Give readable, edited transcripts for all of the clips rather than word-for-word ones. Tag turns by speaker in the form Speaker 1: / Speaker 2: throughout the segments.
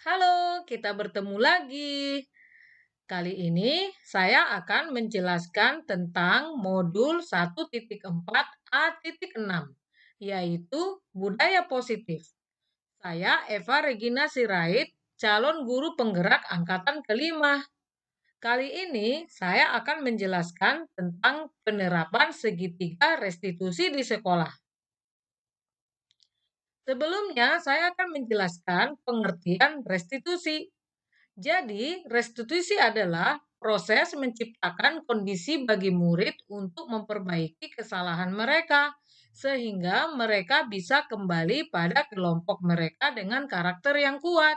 Speaker 1: Halo, kita bertemu lagi. Kali ini saya akan menjelaskan tentang modul 1.4 A.6, yaitu budaya positif. Saya Eva Regina Sirait, calon guru penggerak angkatan kelima. Kali ini saya akan menjelaskan tentang penerapan segitiga restitusi di sekolah. Sebelumnya, saya akan menjelaskan pengertian restitusi. Jadi, restitusi adalah proses menciptakan kondisi bagi murid untuk memperbaiki kesalahan mereka, sehingga mereka bisa kembali pada kelompok mereka dengan karakter yang kuat.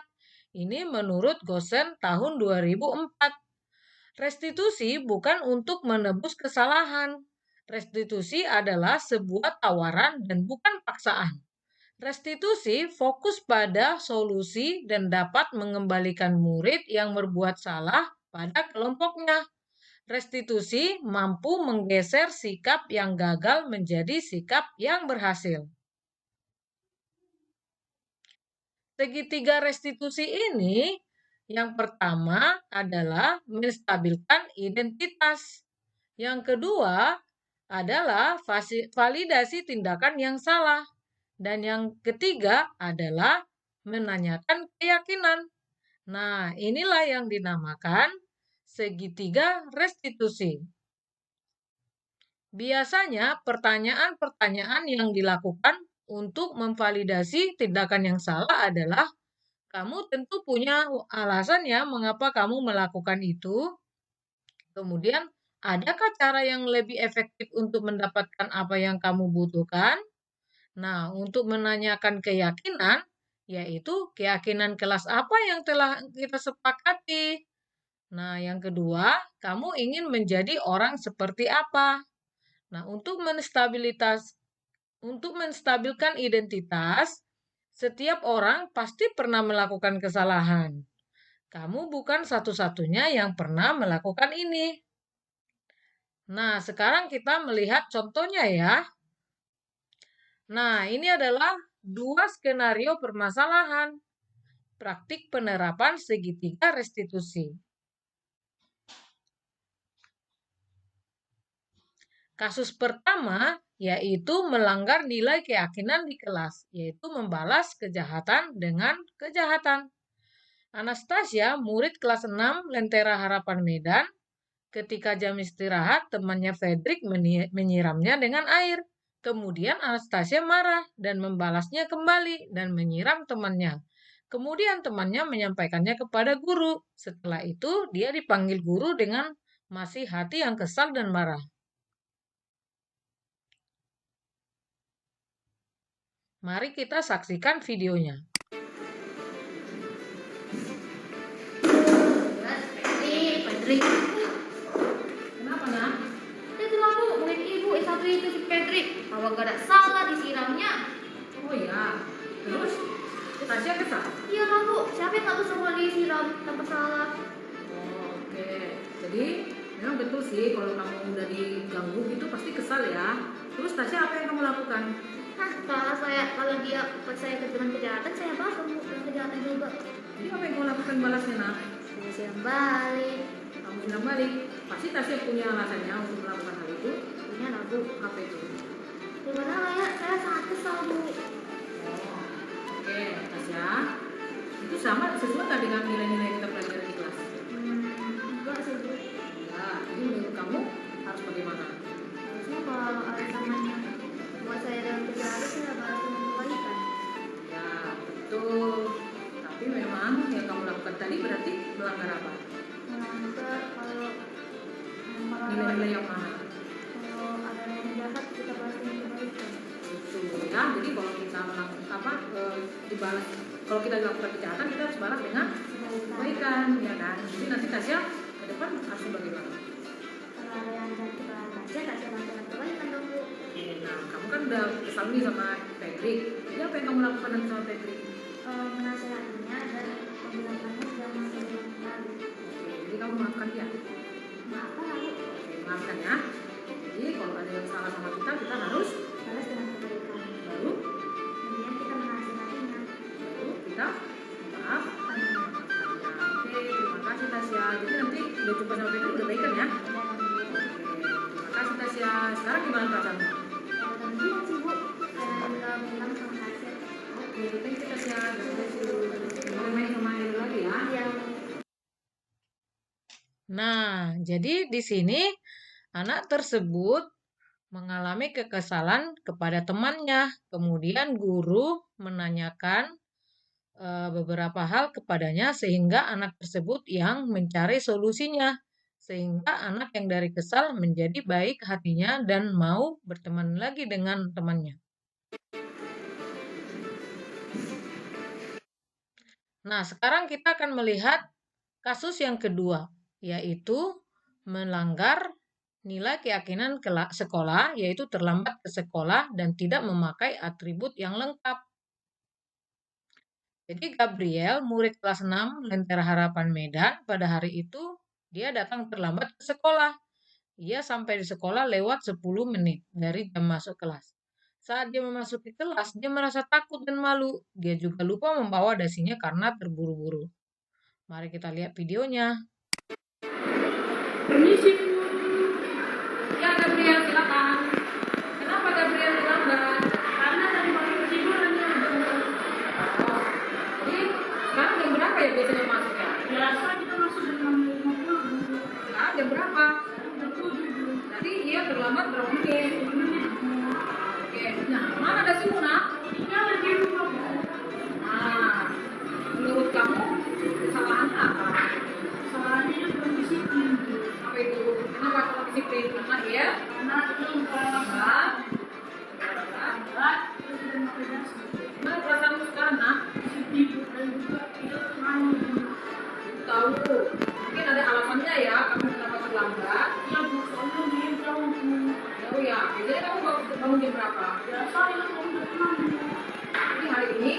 Speaker 1: Ini menurut Gosen tahun 2004. Restitusi bukan untuk menebus kesalahan. Restitusi adalah sebuah tawaran dan bukan paksaan. Restitusi fokus pada solusi dan dapat mengembalikan murid yang berbuat salah pada kelompoknya. Restitusi mampu menggeser sikap yang gagal menjadi sikap yang berhasil. Segitiga restitusi ini, yang pertama adalah menstabilkan identitas. Yang kedua adalah validasi tindakan yang salah. Dan yang ketiga adalah menanyakan keyakinan. Nah, inilah yang dinamakan segitiga restitusi. Biasanya pertanyaan-pertanyaan yang dilakukan untuk memvalidasi tindakan yang salah adalah, kamu tentu punya alasan ya mengapa kamu melakukan itu. Kemudian, adakah cara yang lebih efektif untuk mendapatkan apa yang kamu butuhkan? Nah, untuk menanyakan keyakinan, yaitu keyakinan kelas apa yang telah kita sepakati. Nah, yang kedua, kamu ingin menjadi orang seperti apa? Nah, untuk menstabilkan identitas, setiap orang pasti pernah melakukan kesalahan. Kamu bukan satu-satunya yang pernah melakukan ini. Nah, sekarang kita melihat contohnya ya. Nah, ini adalah dua skenario permasalahan. Praktik penerapan segitiga restitusi. Kasus pertama yaitu melanggar nilai keyakinan di kelas, yaitu membalas kejahatan dengan kejahatan. Anastasia, murid kelas 6 Lentera Harapan Medan, ketika jam istirahat, temannya Fredrik menyiramnya dengan air. Kemudian Anastasia marah dan membalasnya kembali dan menyiram temannya. Kemudian temannya menyampaikannya kepada guru. Setelah itu dia dipanggil guru dengan masih hati yang kesal dan marah. Mari kita saksikan videonya.
Speaker 2: Patrick,
Speaker 1: Kenapa, nak?
Speaker 2: itu aku murid ibu satu itu si Patrick. Awak gak ada salah disiramnya.
Speaker 1: Oh ya, terus Tasya kesal?
Speaker 2: Iya lah bu, siapa yang gak semua disiram tanpa salah?
Speaker 1: Oh, oke. Jadi memang betul sih kalau kamu udah diganggu gitu pasti kesal ya. Terus Tasya apa yang kamu lakukan?
Speaker 2: Kalau dia saya dengan kejahatan, saya balas dengan kejahatan juga.
Speaker 1: Jadi apa yang kamu lakukan balasnya, nak?
Speaker 2: Saya siram balik.
Speaker 1: Kamu bilang balik. Pasti Tasya punya alasannya untuk melakukan hal itu.
Speaker 2: Punya lah bu.
Speaker 1: Apa itu?
Speaker 2: Sebenarnya ya, saya sangat kesal bu.
Speaker 1: Oh, oke, Tasya. Itu sama sesuai nggak dengan nilai-nilai yang kita pelajari di kelas?
Speaker 2: Enggak sih bu.
Speaker 1: Ya, jadi menurut kamu harus bagaimana?
Speaker 2: Harusnya kalau alasannya buat saya dengan kejahatan, saya balas dengan kebaikan.
Speaker 1: Ya, betul. Tapi memang yang kamu lakukan tadi berarti melanggar apa?
Speaker 2: Melanggar kalau
Speaker 1: Nilai-nilai yang mana?
Speaker 2: kalau ada yang jahat kita balas dengan kebaikan.
Speaker 1: Betul ya. Jadi kalau kita dibalas, kalau kita dilakukan kejahatan kita harus balas dengan kebaikan, ya kan? Jadi nanti Tasya ke depan harus bagaimana?
Speaker 2: Kalau ada yang jahat kita baca, tak balas dengan kebaikan dong bu.
Speaker 1: Nah, kamu kan udah kesal nih sama Patrick. Jadi apa yang kamu lakukan nanti sama Patrick?
Speaker 2: Menasehatinya dan membilangkannya sudah mengakhiri kembali.
Speaker 1: Oke, jadi kamu maafkan dia.
Speaker 2: Maaf lah bu,
Speaker 1: Oke, maafkan ya. Jadi kalau ada yang salah sama kita harus
Speaker 2: balas dengan kebaikan.
Speaker 1: baru
Speaker 2: Kemudian kita menasehatinya.
Speaker 1: baru kita maaf. jumpa sama Febri udah baik kan ya? Makasih Tasya. Sekarang gimana perasaanmu?
Speaker 2: Alhamdulillah sih Bu, nggak bilang sama Tasya.
Speaker 1: Oke, thank you Tasya. Boleh main sama Ayu lagi ya?
Speaker 2: Iya.
Speaker 1: Nah, jadi di sini anak tersebut mengalami kekesalan kepada temannya. Kemudian guru menanyakan beberapa hal kepadanya sehingga anak tersebut yang mencari solusinya. Sehingga anak yang dari kesal menjadi baik hatinya dan mau berteman lagi dengan temannya. Nah, sekarang kita akan melihat kasus yang kedua, yaitu melanggar nilai keyakinan sekolah, yaitu terlambat ke sekolah dan tidak memakai atribut yang lengkap. Jadi Gabriel, murid kelas 6 Lentera Harapan Medan, pada hari itu dia datang terlambat ke sekolah. Ia sampai di sekolah lewat 10 menit dari jam masuk kelas. Saat dia memasuki kelas, dia merasa takut dan malu. Dia juga lupa membawa dasinya karena terburu-buru. Mari kita lihat videonya. Permisi. Ya, Gabriel, silakan. Kenapa Gabriel terlambat? Karena tadi pagi ketidurannya. Oh, jadi sekarang jam berapa ya biasanya masuknya? Biasa kita masuk jam 6.50. Sekarang jam berapa? Jadi dia terlambat berapa menit? Oke, nah mana dasimu nak? Tinggal di rumah. Nah, menurut kamu kesalahannya apa? Kesalahannya dia kurang disiplin. Apa itu? Kenapa kurang disiplin? Karena dia lambat. Mana perasaanmu sekarang nak? Sedih dan juga dia malu. Tahu, mungkin ada alasannya ya kamu kenapa terlambat. Ya Bu, soalnya dia jauh Bu. Jauh ya, biasanya kamu bangun jam berapa? Biasa ya bangun jam 6. Jadi hari ini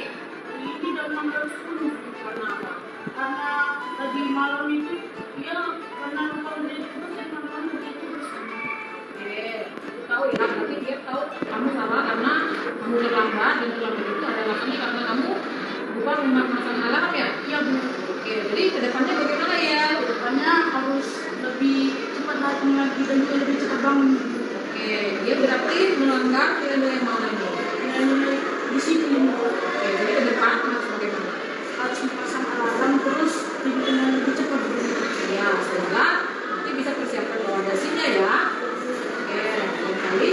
Speaker 1: jam 6.10. Karena apa? Karena tadi malam itu dia karena lupa udah terus dan malam dia terus. Oke, aku tahu ya, berarti dia tahu kamu salah karena kamu terlambat dan terlambat itu ada alasannya karena kamu lupa memasang alarm ya? Iya Bu. Oke, jadi kedepannya bagaimana ya? Kedepannya harus lebih cepat datang lagi dan juga lebih cepat bangun. Oke, dia berarti melanggar nilai-nilai yang mana nih? Nilai-nilai disiplin. Oke, jadi ke depan harus bagaimana? Harus memasang alarm terus dengan lebih cepat. Ya, sehingga nanti bisa persiapkan bawa dasinya ya. Oke, lain kali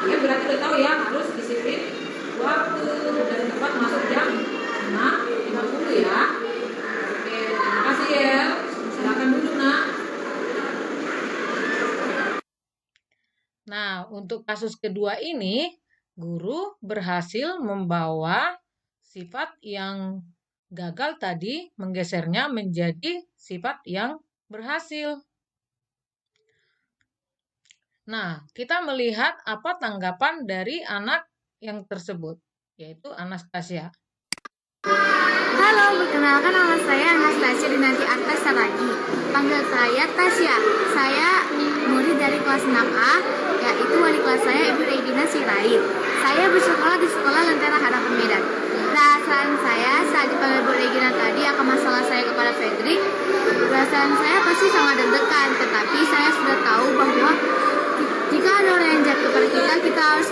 Speaker 1: dia berarti udah tahu ya harus disiplin waktu dan tepat masuk jam 6.50 ya. Terima kasih ya. Silakan duduk nak. Nah, untuk kasus kedua ini, guru berhasil membawa sifat yang gagal tadi, menggesernya menjadi sifat yang berhasil. Nah, kita melihat apa tanggapan dari anak yang tersebut, yaitu Anastasia.
Speaker 2: Halo, perkenalkan nama saya Anastasia Dinanti Arta Saragi. Panggil saya Tasya. Saya murid dari kelas 6A, yaitu wali kelas saya Ibu Regina Sirait. Saya bersekolah di sekolah Lentera Harapan Medan. Perasaan saya saat dipanggil Bu Regina tadi akan masalah saya kepada Fredrik, perasaan saya pasti sangat deg-degan, tetapi saya sudah tahu bahwa jika ada orang yang jahat kepada kita, kita harus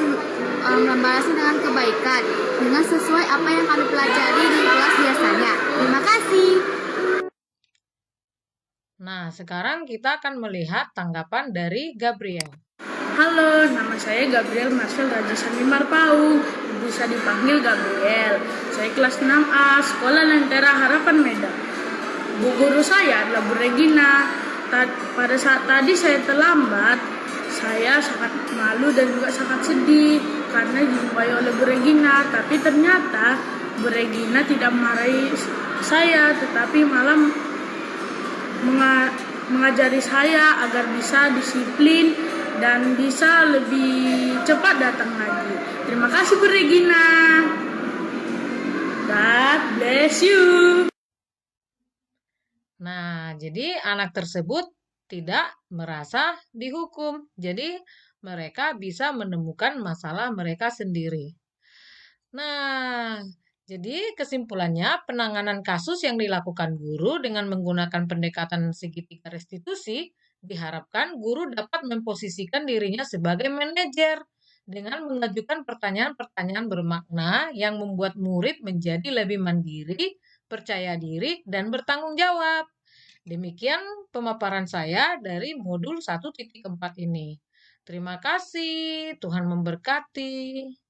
Speaker 2: membalasnya dengan kebaikan, dengan sesuai apa yang kami pelajari di kelas biasanya. Terima kasih.
Speaker 1: Nah, sekarang kita akan melihat tanggapan dari Gabriel.
Speaker 3: Halo, nama saya Gabriel Marcel Rajasani Marpau. Bisa dipanggil Gabriel. Saya kelas 6A, Sekolah Lentera Harapan Medan. Bu guru saya adalah Bu Regina. Pada saat tadi saya terlambat, saya sangat malu dan juga sangat sedih karena dijumpai oleh Bu Regina. Tapi ternyata Bu Regina tidak memarahi saya, tetapi malah mengajari saya agar bisa disiplin dan bisa lebih cepat datang lagi. Terima kasih Bu Regina. God bless you.
Speaker 1: Nah, jadi anak tersebut tidak merasa dihukum. Jadi mereka bisa menemukan masalah mereka sendiri. Nah, Jadi kesimpulannya, penanganan kasus yang dilakukan guru dengan menggunakan pendekatan segitiga restitusi, diharapkan guru dapat memposisikan dirinya sebagai manajer dengan mengajukan pertanyaan-pertanyaan bermakna yang membuat murid menjadi lebih mandiri, percaya diri, dan bertanggung jawab. Demikian pemaparan saya dari modul 1.4 ini. Terima kasih, Tuhan memberkati.